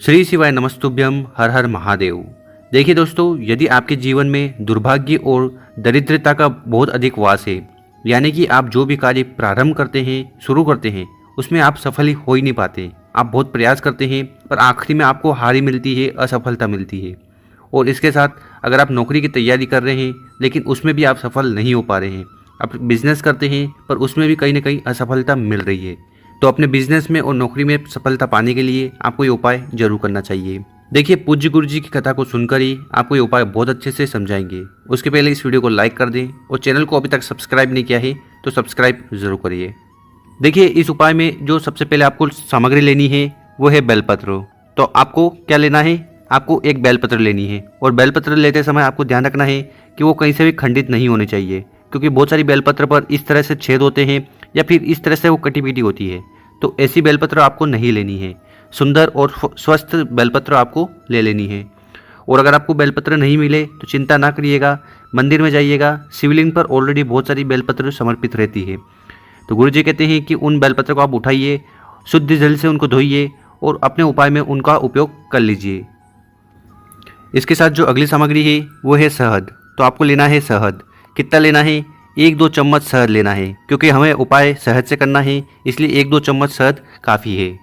श्री शिवाय नमस्तुभ्यम, हर हर महादेव। देखिए दोस्तों, यदि आपके जीवन में दुर्भाग्य और दरिद्रता का बहुत अधिक वास है, यानी कि आप जो भी कार्य प्रारंभ करते हैं, शुरू करते हैं, उसमें आप सफल ही हो ही नहीं पाते। आप बहुत प्रयास करते हैं पर आखिरी में आपको हार ही मिलती है, असफलता मिलती है। और इसके साथ अगर आप नौकरी की तैयारी कर रहे हैं लेकिन उसमें भी आप सफल नहीं हो पा रहे हैं, आप बिजनेस करते हैं पर उसमें भी कहीं ना कहीं असफलता मिल रही है, तो अपने बिजनेस में और नौकरी में सफलता पाने के लिए आपको ये उपाय जरूर करना चाहिए। देखिए, पूज्य गुरु जी की कथा को सुनकर ही आपको ये उपाय बहुत अच्छे से समझाएंगे। उसके पहले इस वीडियो को लाइक कर दें और चैनल को अभी तक सब्सक्राइब नहीं किया है तो सब्सक्राइब जरूर करिए। देखिए, इस उपाय में जो सबसे पहले आपको सामग्री लेनी है वो है बेलपत्र। तो आपको क्या लेना है? आपको एक बेलपत्र लेनी है और बेलपत्र लेते समय आपको ध्यान रखना है कि वो कहीं से भी खंडित नहीं होने चाहिए, क्योंकि बहुत सारी बेलपत्र पर इस तरह से छेद होते हैं या फिर इस तरह से वो कटी पीटी होती है। तो ऐसी बेलपत्र आपको नहीं लेनी है। सुंदर और स्वस्थ बेलपत्र आपको ले लेनी है। और अगर आपको बेलपत्र नहीं मिले तो चिंता ना करिएगा, मंदिर में जाइएगा। शिवलिंग पर ऑलरेडी बहुत सारी बेलपत्र समर्पित रहती है। तो गुरु जी कहते हैं कि उन बेलपत्र को आप उठाइए, शुद्ध जल से उनको धोइए और अपने उपाय में उनका उपयोग कर लीजिए। इसके साथ जो अगली सामग्री है वो है शहद। तो आपको लेना है शहद। कितना लेना है? 1-2 चम्मच शहद लेना है, क्योंकि हमें उपाय शहद से करना है, इसलिए 1-2 चम्मच शहद काफ़ी है।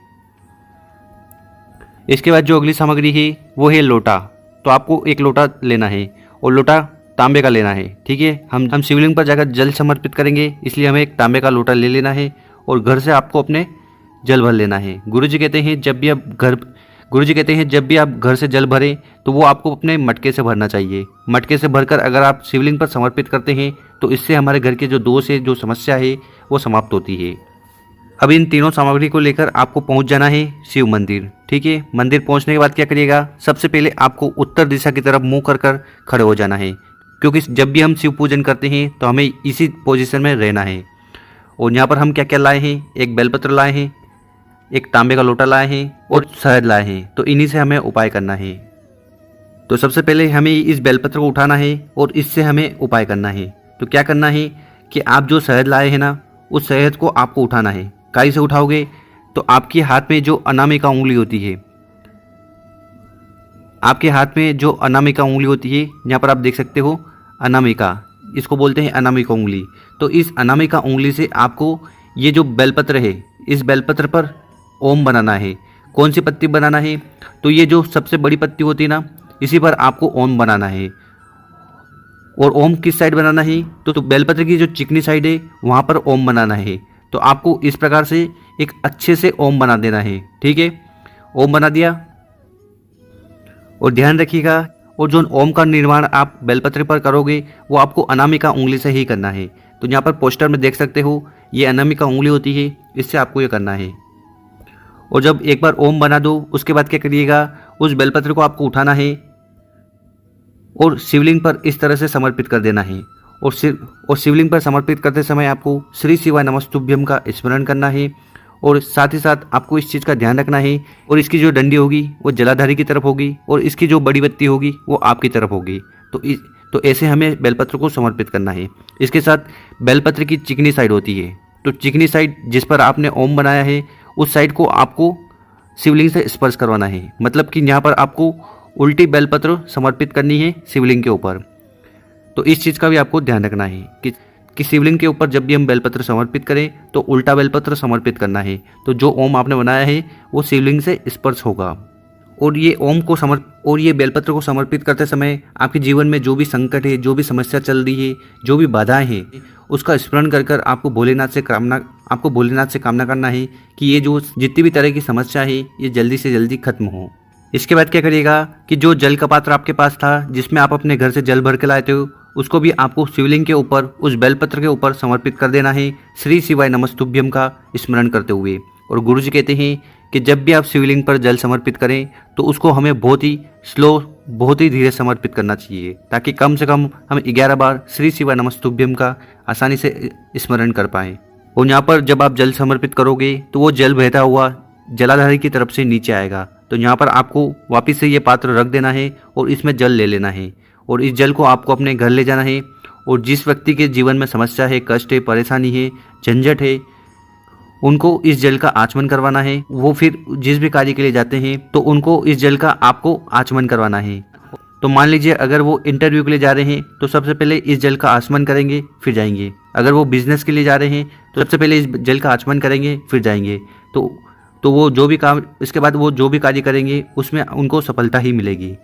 इसके बाद जो अगली सामग्री है वो है लोटा। तो आपको एक लोटा लेना है और लोटा तांबे का लेना है। ठीक है, हम शिवलिंग पर जाकर जल समर्पित करेंगे, इसलिए हमें एक तांबे का लोटा ले लेना है और घर से आपको अपने जल भर लेना है। गुरुजी कहते हैं जब भी आप घर से जल भरें तो वो आपको अपने मटके से भरना चाहिए। मटके से भरकर अगर आप शिवलिंग पर समर्पित करते हैं तो इससे हमारे घर के जो दोष है, जो समस्या है, वो समाप्त होती है। अब इन तीनों सामग्री को लेकर आपको पहुंच जाना है शिव मंदिर। ठीक है, मंदिर पहुंचने के बाद क्या करिएगा? सबसे पहले आपको उत्तर दिशा की तरफ मुंह कर खड़े हो जाना है, क्योंकि जब भी हम शिव पूजन करते हैं तो हमें इसी पोजीशन में रहना है। और यहाँ पर हम क्या क्या लाए हैं? एक बेलपत्र लाए हैं, एक तांबे का लोटा लाए हैं और शहद लाए हैं। तो इन्हीं से हमें उपाय करना है। तो सबसे पहले हमें इस बेलपत्र को उठाना है और इससे हमें उपाय करना है। तो क्या करना है कि आप जो शहद लाए हैं ना, उस शहद को आपको उठाना है। काई से उठाओगे? तो आपके हाथ में जो अनामिका उंगली होती है, आपके हाथ में जो अनामिका उंगली होती है, यहाँ पर आप देख सकते हो अनामिका, इसको बोलते हैं अनामिका उंगली। तो इस अनामिका उंगली से आपको ये जो बेलपत्र है, इस बेलपत्र पर ओम बनाना है। कौन सी पत्ती बनाना है? तो ये जो सबसे बड़ी पत्ती होती है ना, इसी पर आपको ओम बनाना है। और ओम किस साइड बनाना है? तो बेलपत्र की जो चिकनी साइड है वहाँ पर ओम बनाना है। तो आपको इस प्रकार से एक अच्छे से ओम बना देना है। ठीक है, ओम बना दिया। और ध्यान रखिएगा, और जो ओम का निर्माण आप बेलपत्र पर करोगे वो आपको अनामिका उंगली से ही करना है। तो यहाँ पर पोस्टर में देख सकते हो ये अनामिका उंगली होती है, इससे आपको ये करना है। और जब एक बार ओम बना दो, उसके बाद क्या करिएगा? उस बेलपत्र को आपको उठाना है और शिवलिंग पर इस तरह से समर्पित कर देना है। और शिवलिंग पर समर्पित करते समय आपको श्री शिवाय नमस्तुभ्यम का स्मरण करना है। और साथ ही साथ आपको इस चीज़ का ध्यान रखना है, और इसकी जो डंडी होगी वो जलाधारी की तरफ होगी और इसकी जो बड़ी बत्ती होगी वो आपकी तरफ होगी। तो ऐसे हमें बेलपत्र को समर्पित करना है। इसके साथ बेलपत्र की चिकनी साइड होती है, तो चिकनी साइड जिस पर आपने ओम बनाया है उस साइड को आपको शिवलिंग से स्पर्श करवाना है। मतलब कि यहाँ पर आपको उल्टी बेलपत्र समर्पित करनी है शिवलिंग के ऊपर। तो इस चीज़ का भी आपको ध्यान रखना है कि शिवलिंग के ऊपर जब भी हम बेलपत्र समर्पित करें तो उल्टा बेलपत्र समर्पित करना है। तो जो ओम आपने बनाया है वो शिवलिंग से स्पर्श होगा। और ये बेलपत्र को समर्पित करते समय आपके जीवन में जो भी संकट है, जो भी समस्या चल रही है, जो भी बाधाएं हैं, उसका स्मरण कर आपको भोलेनाथ से कामना करना है कि ये जो जितनी भी तरह की समस्या है ये जल्दी से जल्दी खत्म हो। इसके बाद क्या करिएगा कि जो जल का पात्र आपके पास था, जिसमें आप अपने घर से जल भर के लाए थे, उसको भी आपको शिवलिंग के ऊपर, उस बेलपत्र के ऊपर समर्पित कर देना है, श्री शिवाय नमस्तुभ्यम का स्मरण करते हुए। और गुरु जी कहते हैं कि जब भी आप शिवलिंग पर जल समर्पित करें तो उसको हमें बहुत ही स्लो, बहुत ही धीरे समर्पित करना चाहिए, ताकि कम से कम हम 11 बार श्री शिवाय नमस्तुभ्यम का आसानी से स्मरण कर पाएँ। और यहाँ पर जब आप जल समर्पित करोगे तो वो जल बहता हुआ जलाधारी की तरफ से नीचे आएगा। तो यहाँ पर आपको वापस से ये पात्र रख देना है और इसमें जल ले लेना है। और इस जल को आपको अपने घर ले जाना है। और जिस व्यक्ति के जीवन में समस्या है, कष्ट है, परेशानी है, झंझट है, उनको इस जल का आचमन करवाना है। वो फिर जिस भी कार्य के लिए जाते हैं तो उनको इस जल का आपको आचमन करवाना है। तो मान लीजिए अगर वो इंटरव्यू के लिए जा रहे हैं तो सबसे पहले इस जल का आचमन करेंगे फिर जाएंगे। अगर वो बिजनेस के लिए जा रहे हैं तो सबसे पहले इस जल का आचमन करेंगे फिर जाएंगे। तो वो जो भी काम, इसके बाद वो जो भी कार्य करेंगे उसमें उनको सफलता ही मिलेगी।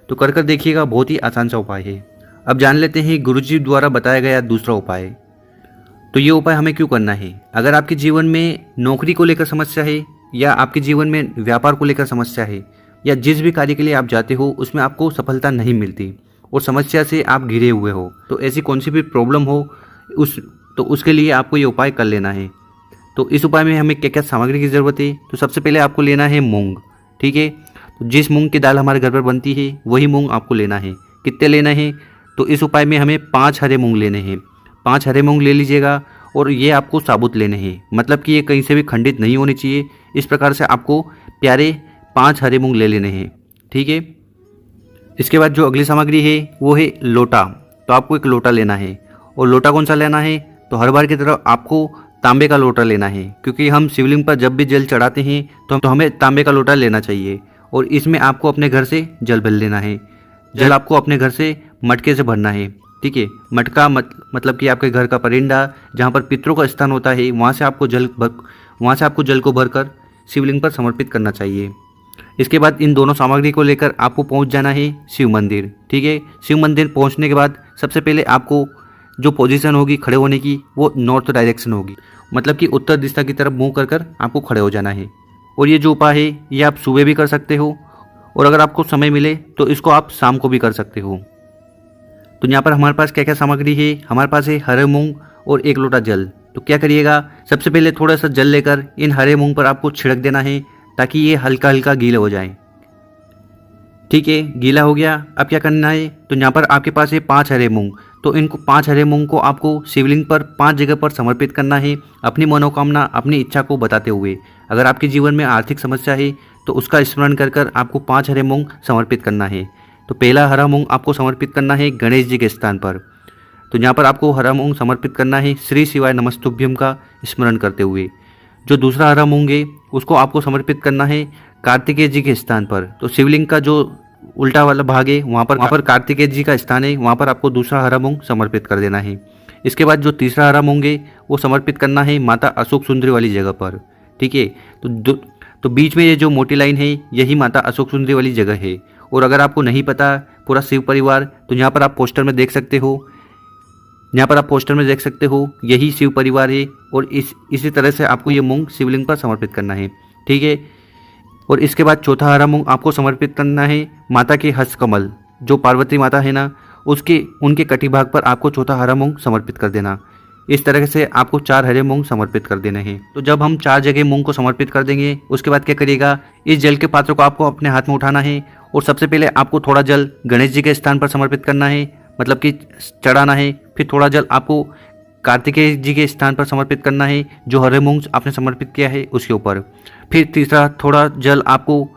तो कर देखिएगा, बहुत ही आसान सा उपाय है। अब जान लेते हैं गुरुजी द्वारा बताया गया दूसरा उपाय। तो ये उपाय हमें क्यों करना है? अगर आपके जीवन में नौकरी को लेकर समस्या है, या आपके जीवन में व्यापार को लेकर समस्या है, या जिस भी कार्य के लिए आप जाते हो उसमें आपको सफलता नहीं मिलती और समस्या से आप घिरे हुए हो, तो ऐसी कौन सी भी प्रॉब्लम हो उसके लिए आपको ये उपाय कर लेना है। तो इस उपाय में हमें क्या क्या सामग्री की ज़रूरत है? तो सबसे पहले आपको लेना है मूंग। ठीक है, तो जिस मूंग की दाल हमारे घर पर बनती है वही मूंग आपको लेना है। कितने लेना है? तो इस उपाय में हमें 5 हरे मूंग लेने हैं। 5 हरे मूंग ले लीजिएगा और ये आपको साबुत लेने हैं, मतलब कि ये कहीं से भी खंडित नहीं होने चाहिए। इस प्रकार से आपको प्यारे 5 हरे मूंग ले लेने हैं। ठीक है, इसके बाद जो अगली सामग्री है वो है लोटा। तो आपको एक लोटा लेना है, और लोटा कौन सा लेना है? तो हर बार की तरह आपको तांबे का लोटा लेना है, क्योंकि हम शिवलिंग पर जब भी जल चढ़ाते हैं तो हमें तांबे का लोटा लेना चाहिए। और इसमें आपको अपने घर से जल भर लेना है। जल आपको अपने घर से मटके से भरना है। ठीक है, मटका मतलब कि आपके घर का परिंदा जहाँ पर पितरों का स्थान होता है, वहाँ से आपको जल को भरकर शिवलिंग पर समर्पित करना चाहिए। इसके बाद इन दोनों सामग्री को लेकर आपको पहुँच जाना है शिव मंदिर। ठीक है, शिव मंदिर पहुँचने के बाद सबसे पहले आपको जो पोजीशन होगी खड़े होने की वो नॉर्थ डायरेक्शन होगी, मतलब कि उत्तर दिशा की तरफ मुँह कर आपको खड़े हो जाना है। और ये जो उपाय है ये आप सुबह भी कर सकते हो, और अगर आपको समय मिले तो इसको आप शाम को भी कर सकते हो। तो यहाँ पर हमारे पास क्या क्या सामग्री है? हमारे पास है हरे मूंग और 1 लोटा जल। तो क्या करिएगा, सबसे पहले थोड़ा सा जल लेकर इन हरे मूंग पर आपको छिड़क देना है ताकि ये हल्का हल्का गीला हो जाए। ठीक है, गीला हो गया। अब क्या करना है? तो यहाँ पर आपके पास है 5 हरे मूंग। तो इनको 5 हरे मूंग को आपको शिवलिंग पर 5 जगह पर समर्पित करना है, अपनी मनोकामना, अपनी इच्छा को बताते हुए। अगर आपके जीवन में आर्थिक समस्या है तो उसका स्मरण कर आपको 5 हरे मूंग समर्पित करना है। तो पहला हरा मूंग आपको समर्पित करना है गणेश जी के स्थान पर। तो यहाँ पर आपको हरा मूंग समर्पित करना है श्री शिवाय नमस्तुभ्यम का स्मरण करते हुए। जो दूसरा हरा मूंग है उसको आपको समर्पित करना है कार्तिकेय जी के स्थान पर। तो शिवलिंग का जो उल्टा वाला भाग है वहाँ पर कार्तिकेय जी का स्थान है, वहाँ पर आपको दूसरा हरा मूंग समर्पित कर देना है। इसके बाद जो तीसरा हरा मूंग है वो समर्पित करना है माता अशोक सुंदरी वाली जगह पर। ठीक है, तो बीच में ये जो मोटी लाइन है यही माता अशोक सुंदरी वाली जगह है। और अगर आपको नहीं पता पूरा शिव परिवार, तो यहाँ पर आप पोस्टर में देख सकते हो, यही शिव परिवार है। और इसी तरह से आपको ये मूंग शिवलिंग पर समर्पित करना है। ठीक है, और इसके बाद चौथा हरा मूंग आपको समर्पित करना है माता के हस्त कमल, जो पार्वती माता है ना, उनके कटी भाग पर आपको चौथा हरा मूंग समर्पित कर देना। इस तरह से आपको 4 हरे मूंग समर्पित कर देने हैं। तो जब हम 4 जगह मूंग को समर्पित कर देंगे उसके बाद क्या करिएगा, इस जल के पात्र को आपको अपने हाथ में उठाना है, और सबसे पहले आपको थोड़ा जल गणेश जी के स्थान पर समर्पित करना है, मतलब कि चढ़ाना है। फिर थोड़ा जल आपको कार्तिकेय जी के स्थान पर समर्पित करना है, जो हरे मूंग आपने समर्पित किया है उसके ऊपर। फिर तीसरा थोड़ा जल आपको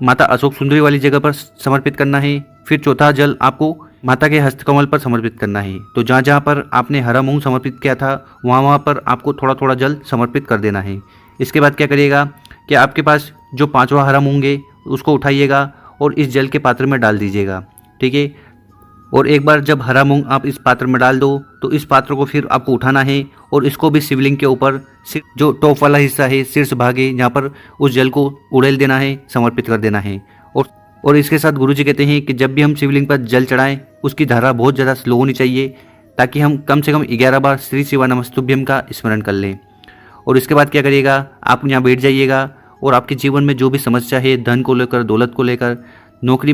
माता अशोक सुंदरी वाली जगह पर समर्पित करना है। फिर चौथा जल आपको माता के हस्तकमल पर समर्पित करना है। तो जहाँ जहाँ पर आपने हरा मूंग समर्पित किया था वहाँ पर आपको थोड़ा थोड़ा जल समर्पित कर देना है। इसके बाद क्या करिएगा कि आपके पास जो 5वां हरा मूंग है उसको उठाइएगा और इस जल के पात्र में डाल दीजिएगा। ठीक है, और एक बार जब हरा मूंग आप इस पात्र में डाल दो तो इस पात्र को फिर आपको उठाना है और इसको भी शिवलिंग के ऊपर जो टॉप वाला हिस्सा है, शीर्ष भाग है, यहाँ पर उस जल को उड़ेल देना है, समर्पित कर देना है। और इसके साथ गुरुजी कहते हैं कि जब भी हम शिवलिंग पर जल चढ़ाएं उसकी धारा बहुत ज़्यादा स्लो होनी चाहिए, ताकि हम कम से कम 11 बार श्री शिवा नमस्तुभ्यम का स्मरण कर लें। और इसके बाद क्या करिएगा, आप यहाँ बैठ जाइएगा और आपके जीवन में जो भी समस्या है, धन को लेकर, दौलत को लेकर, नौकरी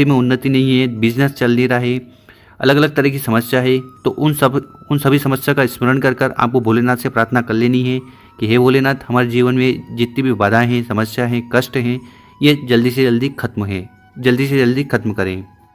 में उन्नति नहीं है, बिजनेस चल नहीं रहा है, अलग अलग तरह की समस्या है, तो उन सभी समस्या का स्मरण कर आपको भोलेनाथ से प्रार्थना कर लेनी है कि हे भोलेनाथ, हमारे जीवन में जितनी भी बाधाएं हैं, समस्या हैं, कष्ट हैं, ये जल्दी से जल्दी खत्म करें।